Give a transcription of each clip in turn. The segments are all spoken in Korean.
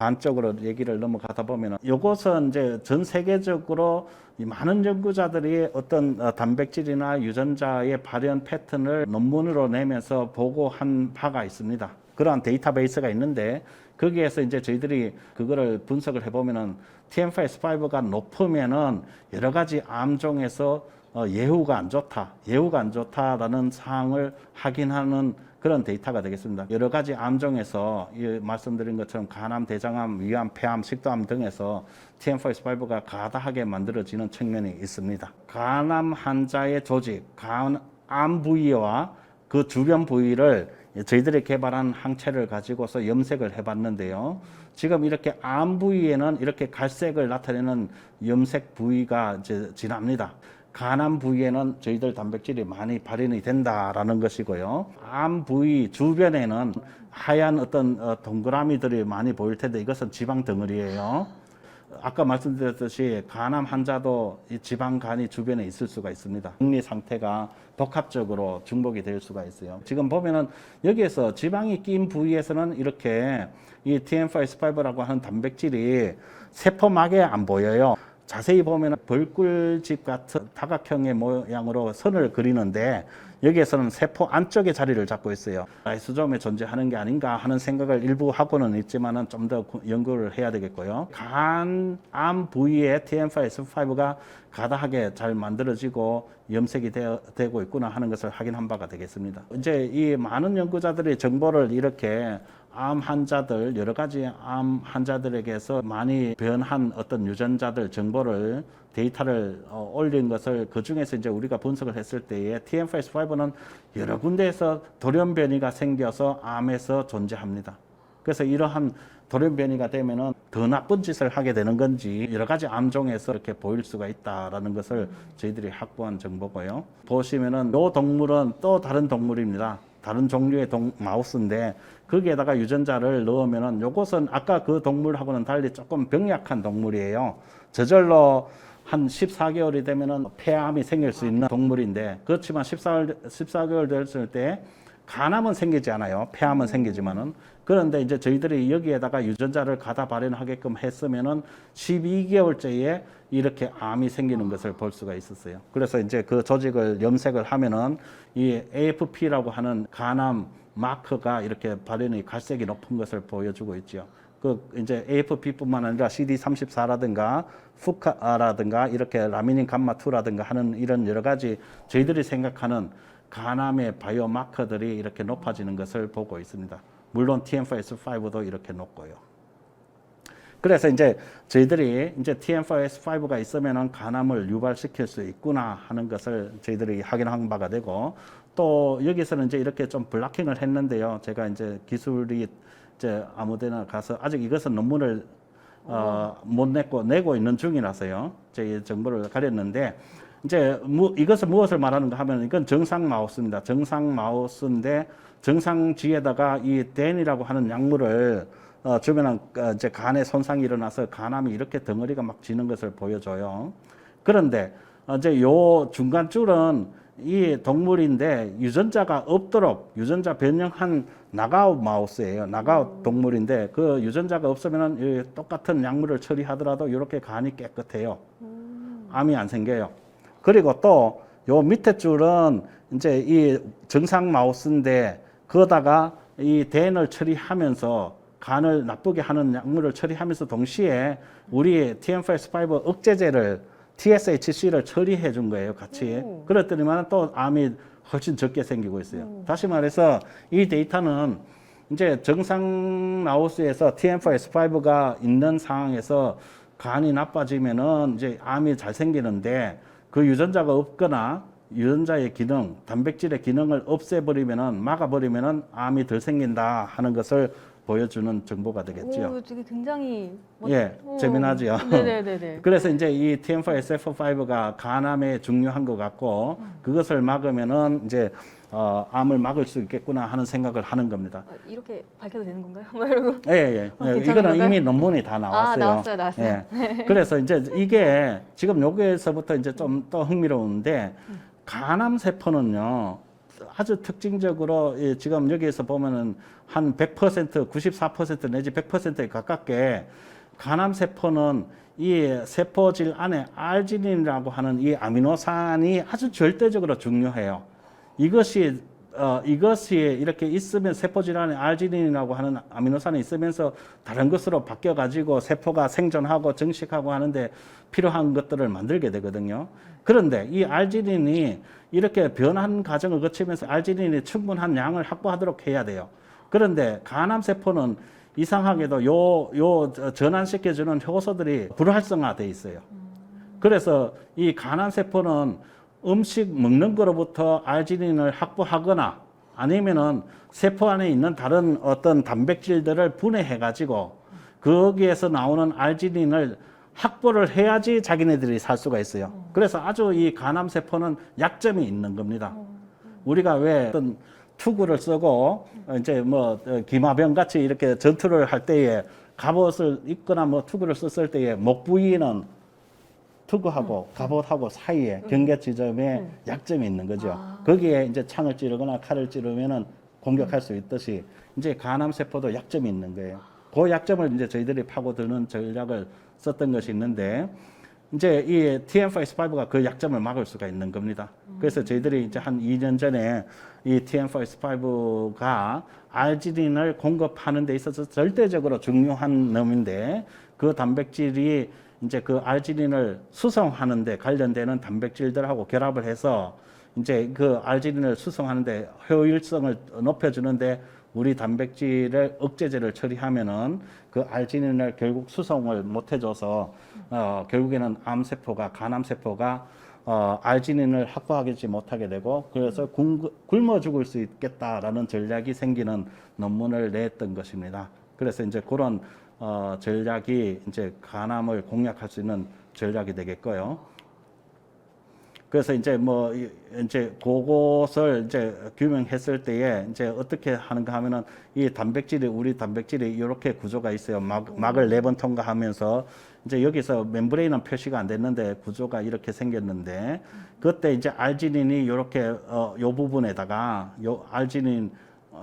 간 쪽으로 얘기를 넘어가다 보면은 이것은 이제 전 세계적으로 이 많은 연구자들이 어떤 단백질이나 유전자의 발현 패턴을 논문으로 내면서 보고한 바가 있습니다. 그러한 데이터베이스가 있는데 거기에서 이제 저희들이 그거를 분석을 해보면은 TMF-S5가 높으면은 여러 가지 암종에서 예후가 안 좋다라는 사항을 확인하는 그런 데이터가 되겠습니다. 여러 가지 암종에서 말씀드린 것처럼 간암, 대장암, 위암, 폐암, 식도암 등에서 TMF-S5가 가다하게 만들어지는 측면이 있습니다. 간암 환자의 조직, 암 부위와 그 주변 부위를 저희들이 개발한 항체를 가지고서 염색을 해봤는데요. 지금 이렇게 암 부위에는 이렇게 갈색을 나타내는 염색 부위가 이제 진합니다. 간암 부위에는 저희들 단백질이 많이 발현이 된다라는 것이고요. 암 부위 주변에는 하얀 어떤 동그라미들이 많이 보일 텐데 이것은 지방 덩어리예요. 아까 말씀드렸듯이 간암 환자도 이 지방간이 주변에 있을 수가 있습니다. 생리 상태가 복합적으로 중복이 될 수가 있어요. 지금 보면은 여기에서 지방이 낀 부위에서는 이렇게 이 TMF-S5라고 하는 단백질이 세포막에 안 보여요. 자세히 보면 벌꿀집 같은 다각형의 모양으로 선을 그리는데 여기에서는 세포 안쪽에 자리를 잡고 있어요. 라이소솜에 존재하는 게 아닌가 하는 생각을 일부 하고는 있지만은 좀 더 연구를 해야 되겠고요. 간암 부위에 TMF-S5가 가다하게 잘 만들어지고 염색이 되고 있구나 하는 것을 확인한 바가 되겠습니다. 이제 이 많은 연구자들이 정보를 이렇게 암 환자들, 여러 가지 암 환자들에게서 많이 변한 어떤 유전자들 정보를 데이터를 올린 것을 그 중에서 이제 우리가 분석을 했을 때에 TMF-S5는 여러 군데에서 돌연 변이가 생겨서 암에서 존재합니다. 그래서 이러한 돌연 변이가 되면은 더 나쁜 짓을 하게 되는 건지 여러 가지 암종에서 이렇게 보일 수가 있다라는 것을 저희들이 확보한 정보고요. 보시면은 이 동물은 또 다른 동물입니다. 다른 종류의 마우스인데 거기에다가 유전자를 넣으면은 요것은 아까 그 동물하고는 달리 조금 병약한 동물이에요. 저절로 한 14개월이 되면은 폐암이 생길 수 있는 동물인데 그렇지만 14개월 됐을 때 간암은 생기지 않아요. 폐암은 생기지만은. 그런데 이제 저희들이 여기에다가 유전자를 가다 발현하게끔 했으면은 12개월째에 이렇게 암이 생기는 것을 볼 수가 있었어요. 그래서 이제 그 조직을 염색을 하면은 이 AFP라고 하는 간암 마커가 이렇게 발현이 갈색이 높은 것을 보여주고 있죠. 그 이제 AFP뿐만 아니라 CD34라든가 후카라든가 이렇게 라미닌 감마2라든가 하는 이런 여러 가지 저희들이 생각하는 간암의 바이오 마커들이 이렇게 높아지는 것을 보고 있습니다. 물론 TMF-S5도 이렇게 높고요. 그래서 이제 저희들이 이제 TMF-S5가 있으면은 간암을 유발시킬 수 있구나 하는 것을 저희들이 확인한 바가 되고 또 여기서는 이제 이렇게 좀 블락킹을 했는데요. 제가 이제 기술이 이제 아무데나 가서 아직 이것은 논문을 못 내고 있는 중이라서요. 제 정보를 가렸는데 이제 이것은 무엇을 말하는가 하면 이건 정상 마우스입니다. 정상 마우스인데 정상쥐에다가 이 댄이라고 하는 약물을 주면은 이제 간에 손상이 일어나서 간암이 이렇게 덩어리가 막 지는 것을 보여줘요. 그런데 이제 요 중간 줄은 이 동물인데 유전자가 없도록 유전자 변형한 나가웃 마우스예요. 나가웃 동물인데 그 유전자가 없으면은 똑같은 약물을 처리하더라도 이렇게 간이 깨끗해요. 암이 안 생겨요. 그리고 또 요 밑에 줄은 이제 이 정상 마우스인데 그거다가 이 댄을 처리하면서 간을 나쁘게 하는 약물을 처리하면서 동시에 우리 TMF-S5 억제제를 TSHC를 처리해 준 거예요, 같이. 그랬더니만 또 암이 훨씬 적게 생기고 있어요. 다시 말해서 이 데이터는 이제 정상 마우스에서 TMF-S5가 있는 상황에서 간이 나빠지면은 이제 암이 잘 생기는데 그 유전자가 없거나 유전자의 기능, 단백질의 기능을 없애버리면은 막아버리면은 암이 덜 생긴다 하는 것을 보여주는 정보가 되겠죠. 오, 되게 굉장히 재미나죠. 네네네. 그래서 이제 이 TMF-SF5가 간암에 중요한 것 같고 그것을 막으면은 이제 암을 막을 수 있겠구나 하는 생각을 하는 겁니다. 이렇게 밝혀도 되는 건가요? 이러고. 예. 이거는 건가요? 이미 논문이 다 나왔어요. 나왔어요. 예. 그래서 이제 이게 지금 여기에서부터 이제 좀 또 흥미로운데 간암 세포는요 아주 특징적으로 지금 여기에서 보면은 한 100%, 94% 내지 100%에 가깝게 간암세포는 이 세포질 안에 알지닌이라고 하는 이 아미노산이 아주 절대적으로 중요해요. 이것이 이렇게 있으면 세포질 안에 알지닌이라고 하는 아미노산이 있으면서 다른 것으로 바뀌어 가지고 세포가 생존하고 증식하고 하는데 필요한 것들을 만들게 되거든요. 그런데 이 알지닌이 이렇게 변한 과정을 거치면서 알지닌이 충분한 양을 확보하도록 해야 돼요. 그런데 간암세포는 이상하게도 요 전환시켜주는 효소들이 불활성화돼 있어요. 그래서 이 간암세포는 음식 먹는 거로부터 알지닌을 확보하거나 아니면은 세포 안에 있는 다른 어떤 단백질들을 분해해 가지고 거기에서 나오는 알지닌을 확보를 해야지 자기네들이 살 수가 있어요. 그래서 아주 이 간암세포는 약점이 있는 겁니다. 우리가 왜 어떤 투구를 쓰고 이제 뭐 기마병 같이 이렇게 전투를 할 때에 갑옷을 입거나 뭐 투구를 썼을 때에 목 부위는 투구하고 갑옷하고 사이에 경계 지점에 약점이 있는 거죠. 거기에 이제 창을 찌르거나 칼을 찌르면은 공격할 수 있듯이 이제 간암세포도 약점이 있는 거예요. 그 약점을 이제 저희들이 파고드는 전략을 썼던 것이 있는데 이제 이 TM4S5가 그 약점을 막을 수가 있는 겁니다. 그래서 저희들이 이제 한 2년 전에 이 TM4S5가 알지닌을 공급하는 데 있어서 절대적으로 중요한 놈인데 그 단백질이 이제 그 알지닌을 수송하는 데 관련되는 단백질들하고 결합을 해서 이제 그 알지닌을 수송하는데 효율성을 높여주는데 우리 단백질의 억제제를 처리하면은 그 알지닌을 결국 수송을 못 해줘서 결국에는 암세포가 간암세포가 알지닌을 확보하지 못하게 되고 그래서 굶어 죽을 수 있겠다라는 전략이 생기는 논문을 냈던 것입니다. 그래서 이제 그런 전략이 이제 간암을 공략할 수 있는 전략이 되겠고요. 그래서 이제 뭐 이제 그것을 이제 규명했을 때에 이제 어떻게 하는가 하면은 이 단백질이 우리 단백질이 이렇게 구조가 있어요. 막을 4번 통과하면서 이제 여기서 멤브레인은 표시가 안 됐는데 구조가 이렇게 생겼는데 그때 이제 알지닌이 이렇게 요 부분에다가 요 알지닌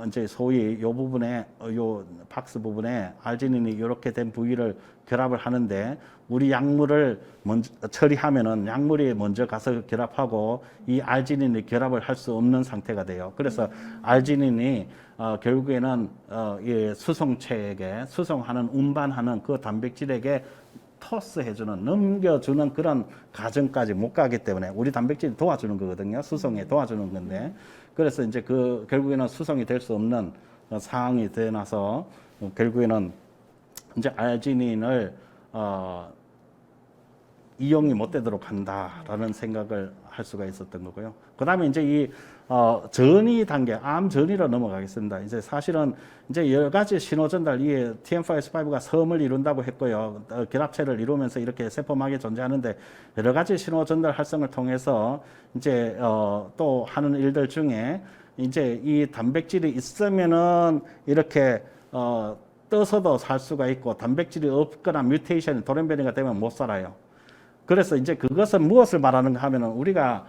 이제 소위 요 부분에 요 박스 부분에 알지닌이 이렇게 된 부위를 결합을 하는데 우리 약물을 먼저 처리하면은 약물이 먼저 가서 결합하고 이 알지닌이 결합을 할 수 없는 상태가 돼요. 그래서 알지닌이 결국에는 이 수송체에게 수송하는 운반하는 그 단백질에게 토스해주는 넘겨주는 그런 과정까지 못 가기 때문에 우리 단백질이 도와주는 거거든요. 수송에 도와주는 건데 그래서 이제 그 결국에는 수송이 될 수 없는 상황이 되나서 결국에는 이제 알지닌을 이용이 못 되도록 한다라는 생각을 할 수가 있었던 거고요. 그 다음에 이제 이 전이 단계, 암 전이로 넘어가겠습니다. 이제 사실은 이제 여러 가지 신호 전달, 이 TM4S5가 섬을 이룬다고 했고요. 결합체를 이루면서 이렇게 세포막에 존재하는데 여러 가지 신호 전달 활성을 통해서 이제 또 하는 일들 중에 이제 이 단백질이 있으면은 이렇게 떠서도 살 수가 있고 단백질이 없거나 뮤테이션이 돌연변이가 되면 못 살아요. 그래서 이제 그것은 무엇을 말하는가 하면은 우리가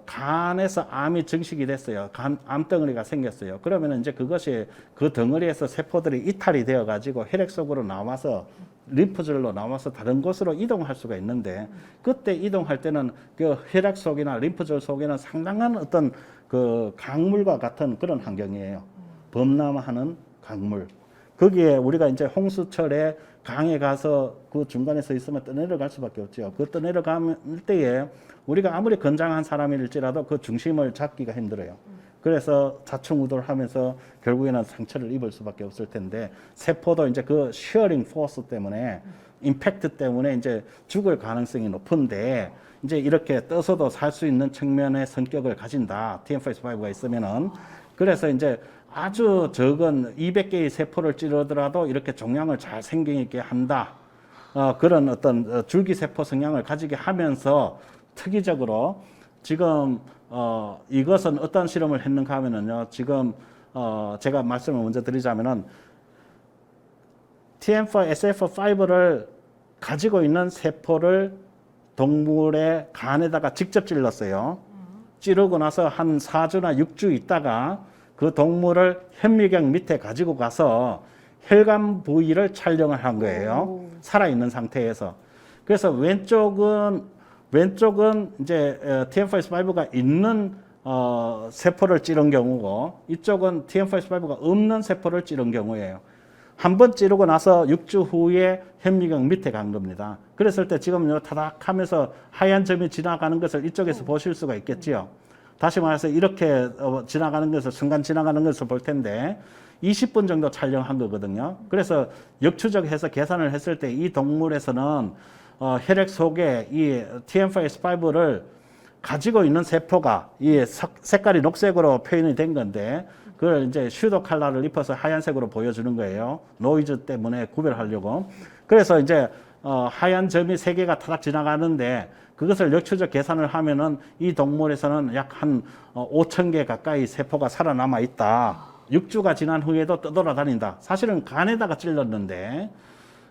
간에서 암이 증식이 됐어요. 암덩어리가 생겼어요. 그러면 이제 그것이 그 덩어리에서 세포들이 이탈이 되어 가지고 혈액 속으로 나와서 림프절로 나와서 다른 곳으로 이동할 수가 있는데 그때 이동할 때는 그 혈액 속이나 림프절 속에는 상당한 어떤 그 강물과 같은 그런 환경이에요. 범람하는 강물. 거기에 우리가 이제 홍수철에 강에 가서 그 중간에 서 있으면 떠내려갈 수밖에 없죠. 그 떠내려갈 때에 우리가 아무리 건장한 사람일지라도 그 중심을 잡기가 힘들어요. 그래서 좌충우돌하면서 결국에는 상처를 입을 수밖에 없을 텐데 세포도 이제 그 시어링 포스 때문에 임팩트 때문에 이제 죽을 가능성이 높은데 이제 이렇게 떠서도 살 수 있는 측면의 성격을 가진다. TM4S5가 있으면은 그래서 이제 아주 적은 200개의 세포를 찌르더라도 이렇게 종양을 잘 생기게 한다. 그런 어떤 줄기세포 성향을 가지게 하면서 특이적으로 지금 이것은 어떤 실험을 했는가 하면은요. 지금 제가 말씀을 먼저 드리자면은 TM4SF5를 가지고 있는 세포를 동물의 간에다가 직접 찔렀어요. 찌르고 나서 한 4주나 6주 있다가 그 동물을 현미경 밑에 가지고 가서 혈관 부위를 촬영을 한 거예요. 오. 살아있는 상태에서. 그래서 왼쪽은 이제 TM45가 있는 세포를 찌른 경우고, 이쪽은 TM45가 없는 세포를 찌른 경우예요. 한 번 찌르고 나서 6주 후에 현미경 밑에 간 겁니다. 그랬을 때 지금 타닥하면서 하얀 점이 지나가는 것을 이쪽에서 보실 수가 있겠지요. 다시 말해서 이렇게 지나가는 것을, 순간 지나가는 것을 볼 텐데 20분 정도 촬영한 거거든요. 그래서 역추적해서 계산을 했을 때 이 동물에서는 혈액 속에 이 TM45를 가지고 있는 세포가 이 색깔이 녹색으로 표현이 된 건데, 그걸 이제 슈도 칼라를 입혀서 하얀색으로 보여주는 거예요. 노이즈 때문에 구별하려고. 그래서 이제 하얀 점이 3개가 타닥 지나가는데, 그것을 역추적 계산을 하면은 이 동물에서는 약 한 5,000개 가까이 세포가 살아남아 있다. 6주가 지난 후에도 떠돌아다닌다. 사실은 간에다가 찔렀는데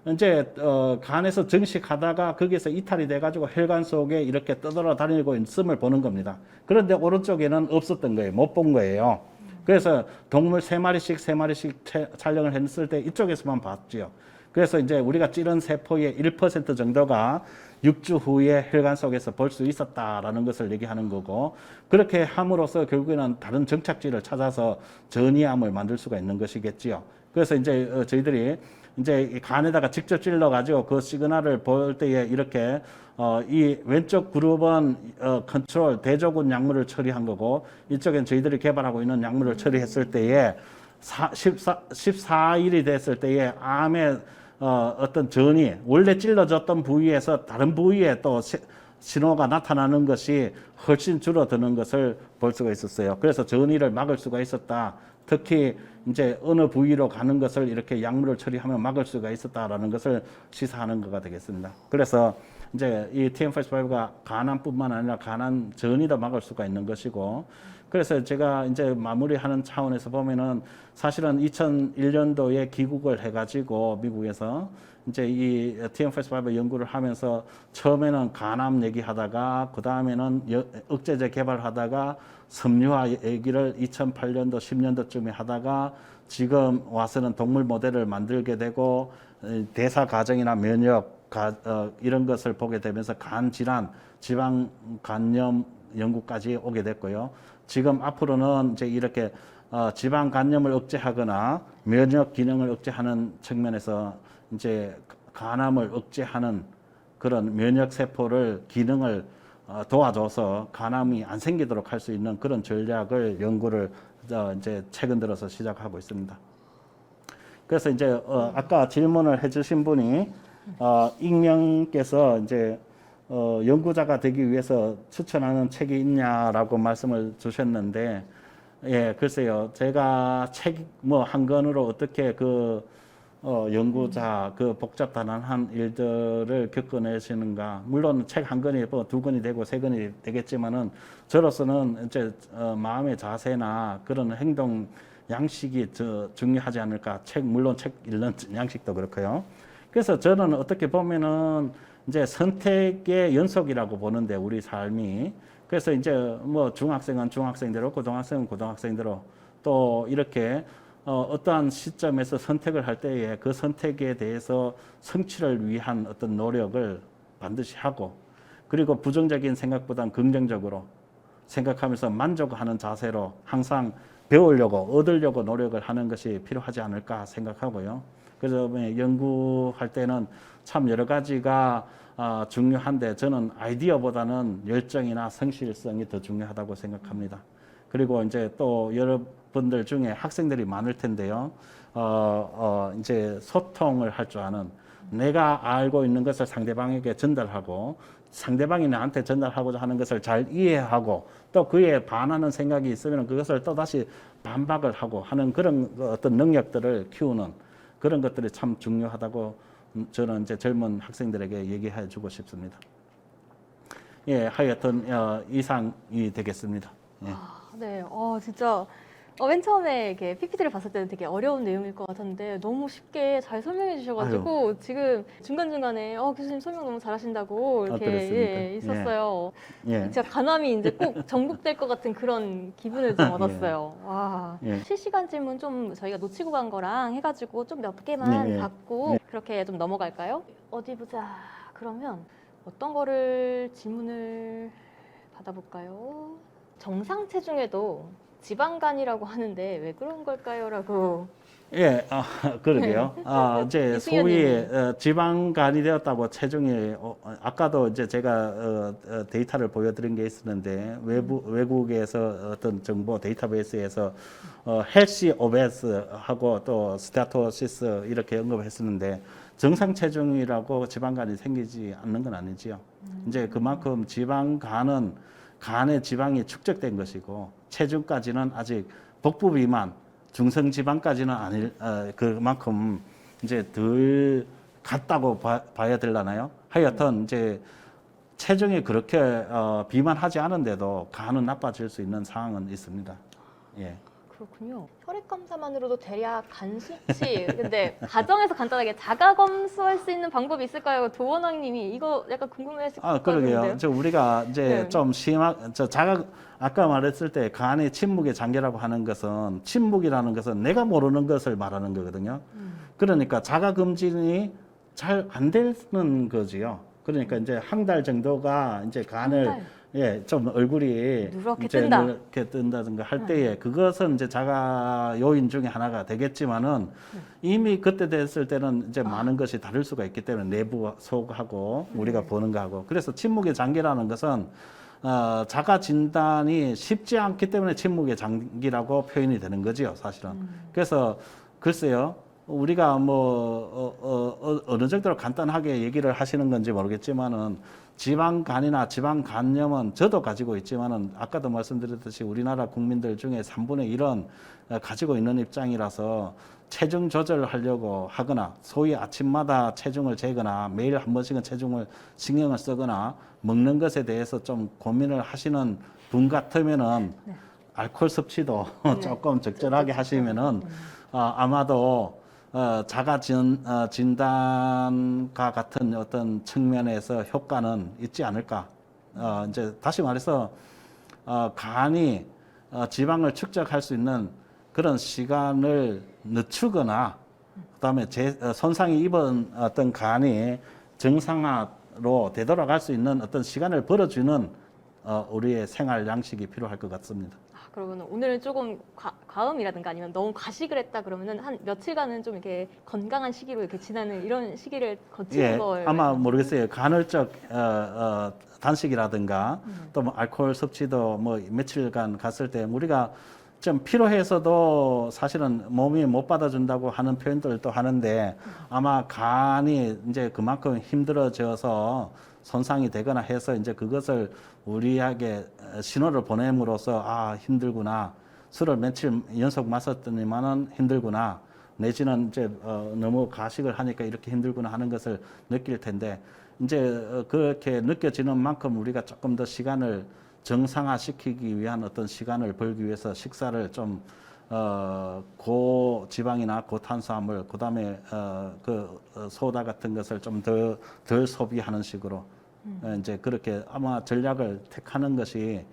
이제 간에서 증식하다가 거기에서 이탈이 돼가지고 혈관 속에 이렇게 떠돌아다니고 있음을 보는 겁니다. 그런데 오른쪽에는 없었던 거예요. 못 본 거예요. 그래서 동물 3마리씩 촬영을 했을 때 이쪽에서만 봤죠. 그래서 이제 우리가 찌른 세포의 1% 정도가 6주 후에 혈관 속에서 볼 수 있었다라는 것을 얘기하는 거고, 그렇게 함으로써 결국에는 다른 정착지를 찾아서 전이암을 만들 수가 있는 것이겠지요. 그래서 이제 저희들이 이제 이 간에다가 직접 찔러가지고 그 시그널을 볼 때에 이렇게 이 왼쪽 그룹은 컨트롤 대조군 약물을 처리한 거고, 이쪽엔 저희들이 개발하고 있는 약물을 처리했을 때에 14일이 됐을 때에 암의 어떤 전이 원래 찔러졌던 부위에서 다른 부위에 또 신호가 나타나는 것이 훨씬 줄어드는 것을 볼 수가 있었어요. 그래서 전이를 막을 수가 있었다. 특히 이제 어느 부위로 가는 것을 이렇게 약물을 처리하면 막을 수가 있었다라는 것을 시사하는 거가 되겠습니다. 그래서 이제 이 TM45가 간암뿐만 아니라 간암 전이도 막을 수가 있는 것이고, 그래서 제가 이제 마무리하는 차원에서 보면은 사실은 2001년도에 귀국을 해가지고 미국에서 이제 이 TM45 연구를 하면서 처음에는 간암 얘기하다가 그 다음에는 억제제 개발하다가 섬유화 얘기를 2008년도 10년도쯤에 하다가 지금 와서는 동물 모델을 만들게 되고 대사 과정이나 면역 이런 것을 보게 되면서 간 질환, 지방 간염 연구까지 오게 됐고요. 지금 앞으로는 이제 이렇게 지방 간염을 억제하거나 면역 기능을 억제하는 측면에서 이제 간암을 억제하는 그런 면역 세포를 기능을 도와줘서 간암이 안 생기도록 할 수 있는 그런 전략을 연구를 이제 최근 들어서 시작하고 있습니다. 그래서 이제 아까 질문을 해주신 분이 익명께서 이제 연구자가 되기 위해서 추천하는 책이 있냐라고 말씀을 주셨는데, 예, 글쎄요. 제가 책 뭐 한 권으로 어떻게 연구자 그 복잡다단한 일들을 겪어내시는가. 물론 책 한 권이 뭐 2권이 되고 3권이 되겠지만은 저로서는 이제 마음의 자세나 그런 행동 양식이 중요하지 않을까. 물론 책 읽는 양식도 그렇고요. 그래서 저는 어떻게 보면은 이제 선택의 연속이라고 보는데, 우리 삶이. 그래서 이제 뭐 중학생은 중학생대로, 고등학생은 고등학생대로 또 이렇게 어떠한 시점에서 선택을 할 때에 그 선택에 대해서 성취를 위한 어떤 노력을 반드시 하고, 그리고 부정적인 생각보다는 긍정적으로 생각하면서 만족하는 자세로 항상 배우려고, 얻으려고 노력을 하는 것이 필요하지 않을까 생각하고요. 그래서 연구할 때는 참 여러 가지가 중요한데, 저는 아이디어보다는 열정이나 성실성이 더 중요하다고 생각합니다. 그리고 이제 또 여러분들 중에 학생들이 많을 텐데요. 이제 소통을 할 줄 아는, 내가 알고 있는 것을 상대방에게 전달하고 상대방이 나한테 전달하고자 하는 것을 잘 이해하고 또 그에 반하는 생각이 있으면 그것을 또 다시 반박을 하고 하는 그런 어떤 능력들을 키우는 그런 것들이 참 중요하다고 저는 이제 젊은 학생들에게 얘기해 주고 싶습니다. 예, 하여튼 이상이 되겠습니다. 예. 네, 진짜 맨 처음에 이렇게 PPT를 봤을 때는 되게 어려운 내용일 것 같았는데 너무 쉽게 잘 설명해 주셔가지고 지금 중간중간에 교수님 설명 너무 잘하신다고 이렇게 그랬습니까? 있었어요. 예. 진짜 가남이 이제 꼭 정복될 것 같은 그런 기분을 좀 얻었어요. 와. 예. 실시간 질문 좀 저희가 놓치고 간 거랑 해가지고 좀 몇 개만 예. 받고 그렇게 좀 넘어갈까요? 어디 보자. 그러면 어떤 거를 질문을 받아볼까요? 정상 체중에도 지방간이라고 하는데 왜 그런 걸까요? 라고. 예, 그러게요. 이제 소위 이승현님이. 지방간이 되었다고 체중이 아까도 이제 제가 데이터를 보여드린 게 있었는데 외국에서 어떤 정보 데이터베이스에서 헬시 오베스하고 또 스타토시스 이렇게 언급했었는데 정상 체중이라고 지방간이 생기지 않는 건 아니지요. 이제 그만큼 지방간은 간의 지방이 축적된 것이고 체중까지는 아직 복부 비만 중성 지방까지는 아닐 그만큼 이제 덜 같다고 봐야 되려나요? 하여튼 이제 체중이 그렇게 비만하지 않은데도 간은 나빠질 수 있는 상황은 있습니다. 예. 그렇군요. 혈액 검사만으로도 대략 간 수치. 근데 가정에서 간단하게 자가 검수할 수 있는 방법이 있을까요? 도원왕님이 이거 약간 궁금해하실 것 그러게요. 같은데요. 저 우리가 이제 네. 좀 아까 말했을 때 간의 침묵의 장기라고 하는 것은 침묵이라는 것은 내가 모르는 것을 말하는 거거든요. 그러니까 자가 검진이 잘 안 되는 거지요. 그러니까 이제 한 달 정도가 이제 간을 한 달? 좀 얼굴이 누렇게 이제 뜬다. 누렇게 뜬다든가 할 때에 그것은 이제 자가 요인 중에 하나가 되겠지만은 이미 그때 됐을 때는 이제 많은 것이 다를 수가 있기 때문에 내부 속하고 우리가 보는 거하고 그래서 침묵의 장기라는 것은 자가 진단이 쉽지 않기 때문에 침묵의 장기라고 표현이 되는 거지요, 사실은. 그래서 글쎄요. 우리가 어느 정도로 간단하게 얘기를 하시는 건지 모르겠지만은 지방간이나 지방간염은 저도 가지고 있지만은 아까도 말씀드렸듯이 우리나라 국민들 중에 3분의 1은 가지고 있는 입장이라서 체중 조절하려고 하거나 소위 아침마다 체중을 재거나 매일 한 번씩은 체중을 신경을 쓰거나 먹는 것에 대해서 좀 고민을 하시는 분 같으면은 알코올 섭취도 조금 적절하게 하시면은 아마도 자가 진단과 같은 어떤 측면에서 효과는 있지 않을까. 이제 다시 말해서 간이 지방을 축적할 수 있는 그런 시간을 늦추거나 그다음에 손상이 입은 어떤 간이 정상화로 되돌아갈 수 있는 어떤 시간을 벌어주는 우리의 생활 양식이 필요할 것 같습니다. 그러면 오늘은 조금 과음이라든가 아니면 너무 과식을 했다 그러면은 한 며칠간은 좀 이렇게 건강한 시기로 이렇게 지나는 이런 시기를 거치는 걸 아마 모르겠어요. 간헐적 단식이라든가 또 뭐 알코올 섭취도 뭐 며칠간 갔을 때 우리가 좀 필요해서도 사실은 몸이 못 받아준다고 하는 표현들도 하는데 아마 간이 이제 그만큼 힘들어져서 손상이 되거나 해서 이제 그것을 우리에게 신호를 보냄으로써 힘들구나. 술을 며칠 연속 마셨더니만은 힘들구나. 내지는 이제 너무 가식을 하니까 이렇게 힘들구나 하는 것을 느낄 텐데 이제 그렇게 느껴지는 만큼 우리가 조금 더 시간을 정상화시키기 위한 어떤 시간을 벌기 위해서 식사를 좀 고지방이나 고탄수화물 그다음에 소다 같은 것을 좀 덜 소비하는 식으로 이제 그렇게 아마 전략을 택하는 것이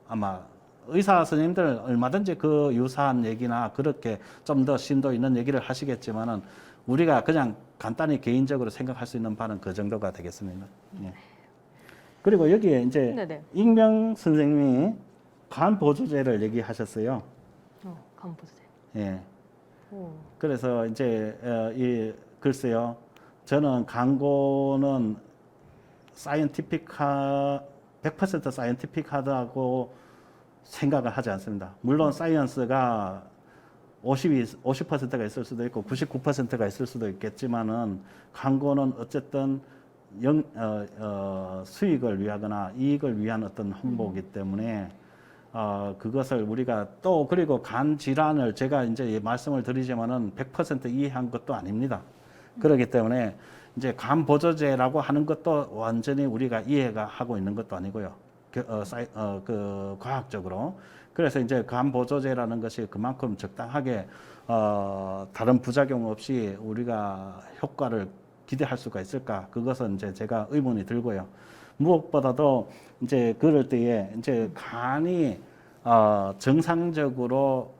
아마 의사 선생님들 얼마든지 그 유사한 얘기나 그렇게 좀 더 심도 있는 얘기를 하시겠지만은 우리가 그냥 간단히 개인적으로 생각할 수 있는 바는 그 정도가 되겠습니다. 예. 그리고 여기에 이제 네네. 익명 선생님이 간 보조제를 얘기하셨어요. 간 보조제. 예. 오. 그래서 이제 글쎄요. 저는 광고는 100% 사이언티픽하다고 생각을 하지 않습니다. 물론 사이언스가 50%가 있을 수도 있고 99%가 있을 수도 있겠지만은 광고는 어쨌든 수익을 위하거나 이익을 위한 어떤 홍보이기 때문에 그것을 우리가 또 그리고 간 질환을 제가 이제 말씀을 드리지만은 100% 이해한 것도 아닙니다. 그렇기 때문에 이제 간 보조제라고 하는 것도 완전히 우리가 이해가 하고 있는 것도 아니고요. 과학적으로. 그래서 이제 간 보조제라는 것이 그만큼 적당하게 다른 부작용 없이 우리가 효과를 기대할 수가 있을까? 그것은 이제 제가 의문이 들고요. 무엇보다도 이제 그럴 때에 이제 간이 정상적으로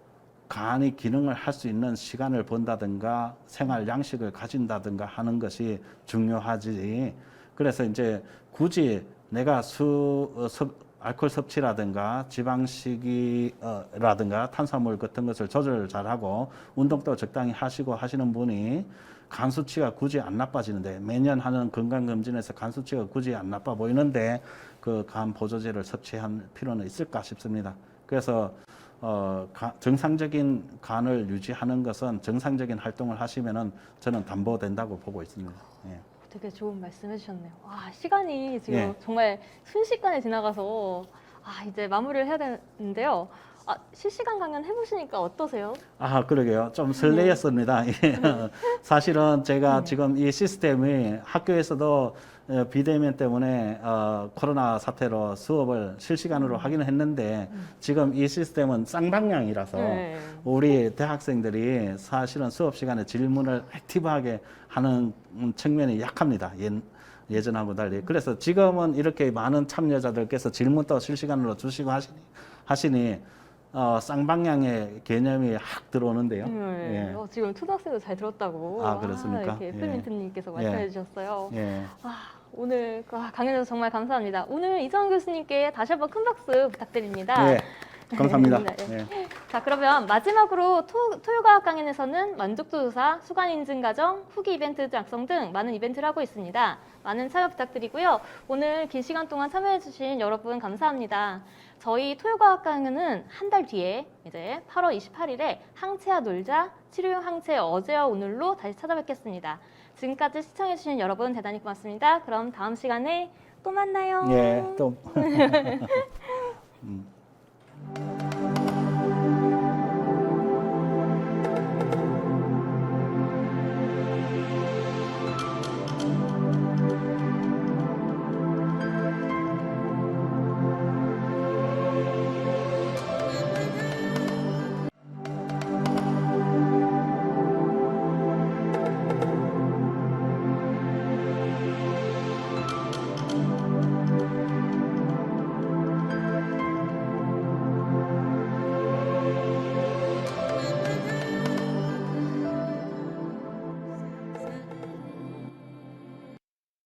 간이 기능을 할 수 있는 시간을 본다든가 생활 양식을 가진다든가 하는 것이 중요하지. 그래서 이제 굳이 내가 알코올 섭취라든가 지방식이라든가 탄수화물 같은 것을 조절 잘하고 운동도 적당히 하시고 하시는 분이 간 수치가 굳이 안 나빠지는데 매년 하는 건강검진에서 간 수치가 굳이 안 나빠 보이는데 그 간 보조제를 섭취할 필요는 있을까 싶습니다. 그래서 정상적인 간을 유지하는 것은 정상적인 활동을 하시면은 저는 담보된다고 보고 있습니다. 예. 되게 좋은 말씀 해주셨네요. 와, 시간이 지금 예. 정말 순식간에 지나가서 이제 마무리를 해야 되는데요. 실시간 강연 해보시니까 어떠세요? 그러게요. 좀 설레었습니다. 예. 사실은 제가 지금 이 시스템이 학교에서도 비대면 때문에 코로나 사태로 수업을 실시간으로 하기는 했는데 지금 이 시스템은 쌍방향이라서 네. 우리 대학생들이 사실은 수업 시간에 질문을 액티브하게 하는 측면이 약합니다. 예전하고 달리. 그래서 지금은 이렇게 많은 참여자들께서 질문도 실시간으로 주시고 하시니 쌍방향의 개념이 확 들어오는데요. 네. 예. 지금 초등학생도 잘 들었다고. 그렇습니까? 이렇게 예. 애플민트님께서 말씀해 주셨어요. 예. 오늘 강연에서 정말 감사합니다. 오늘 이정환 교수님께 다시 한번 큰 박수 부탁드립니다. 예. 감사합니다. 네. 예. 자, 그러면 마지막으로 토요과학 강연에서는 만족도 조사, 수강 인증 과정, 후기 이벤트 작성 등 많은 이벤트를 하고 있습니다. 많은 참여 부탁드리고요. 오늘 긴 시간 동안 참여해주신 여러분 감사합니다. 저희 토요과학 강연은 한 달 뒤에 이제 8월 28일에 항체와 놀자, 치료용 항체 어제와 오늘로 다시 찾아뵙겠습니다. 지금까지 시청해주신 여러분 대단히 고맙습니다. 그럼 다음 시간에 또 만나요. 예. 또